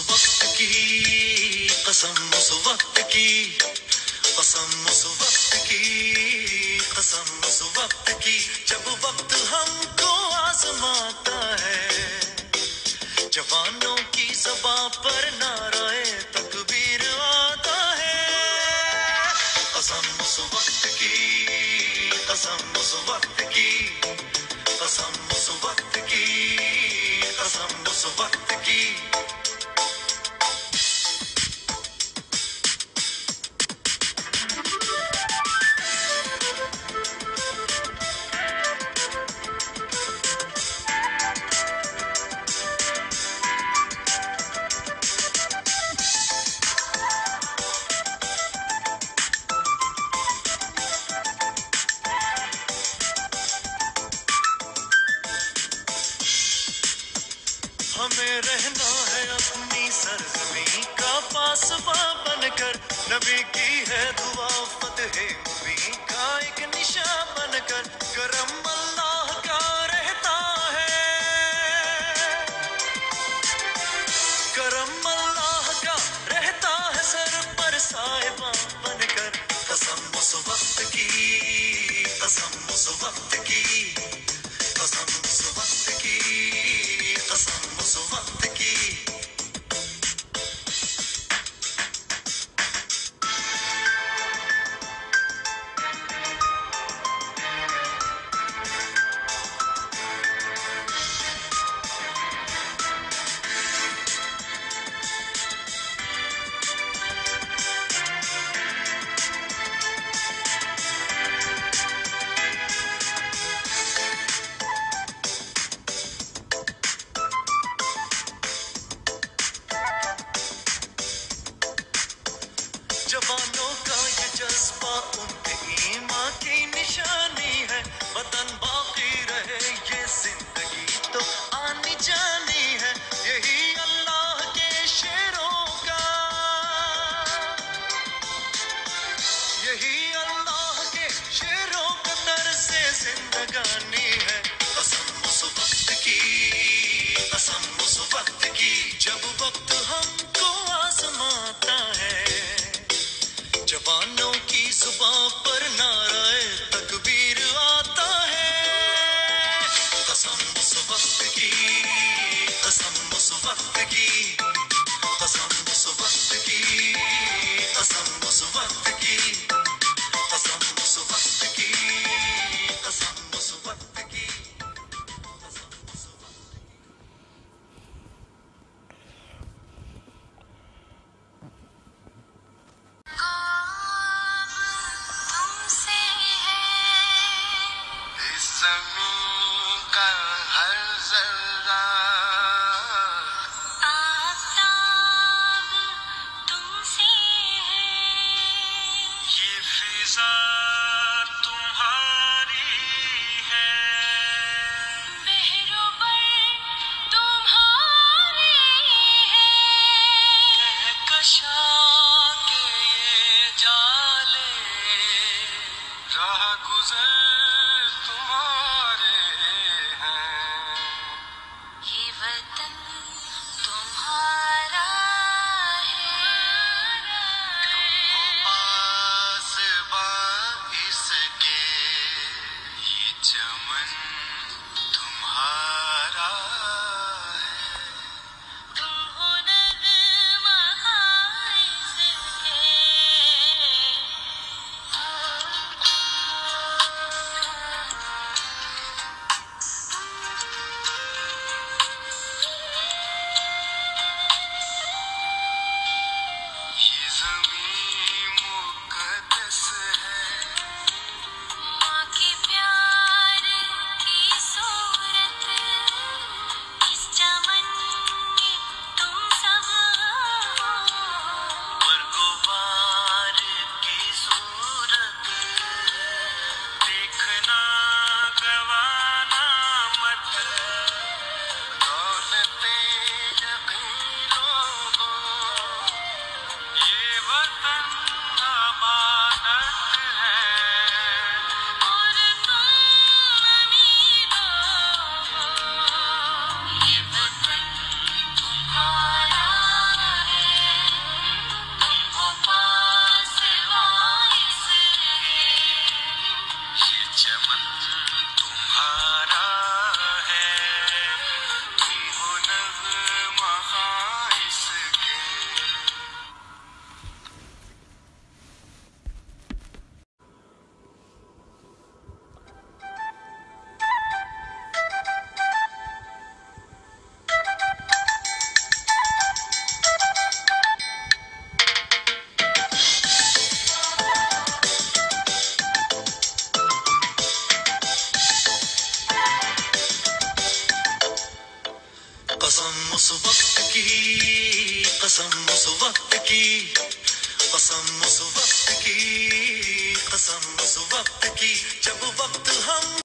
وقت کی قسم، اس وقت کی قسم، اس وقت کی قسم، اس وقت کی جب وقت ہم کو آزماتا ہے، جوانوں کی زباں پر نعرہ تکبیر آتا ہے۔ قسم اس وقت کی قسم، اس وقت کی قسم، اس وقت کی قسم، اس وقت کی۔ ہمیں رہنا ہے اپنی سرزمین کا پاسباں بن کر، نبی کی ہے دعا فتح مبین کا ایک نشاں بن کر، کرم اللہ کا رہتا ہے، کرم اللہ کا رہتا ہے سر پر صاحباں بن کر۔ قسم اس وقت کی قسم، اس وقت کی قسم، اس وقت کی قسم، اس وقت کی۔ جوانوں کا یہ جذبہ ان کے ایمان کی نشانی ہے، وطن باقی رہے یہ زندگی تو آنی جانی ہے، یہی اللہ کے شعروں کا، یہی اللہ کے شعروں کا طرز زندگانی ہے۔ قسم اس وقت کی قسم، اس وقت کی جب وقت ہم کو آزماتا ہے، جوانوں کی زباں پر نعرہ تکبیر آتا ہے۔ قسم اس وقت کی قسم، اس وقت کی قسم، اس وقت کی قسم، اس وقت کی قسم، اس وقت کی قسم، اس وقت کی۔ زمین کا ہر ذرہ آفتاب تم سے ہے، یہ فضا تمہاری ہے، بحر و بر تمہاری ہے، کہکشاں کے یہ جالے راہ گزر تمہارے ہیں، یہ وطن تمہارا ہے، تم ہو پاسباں اس کے، یہ چمن تمہارا ہے، تم ہو نغمہ اس کے۔ تمہارا ہے، تم ہو نغمہ اس کے. قسم اس وقت کی، قسم اس وقت کی، قسم اس وقت کی، قسم اس وقت کی، جب وقت ہم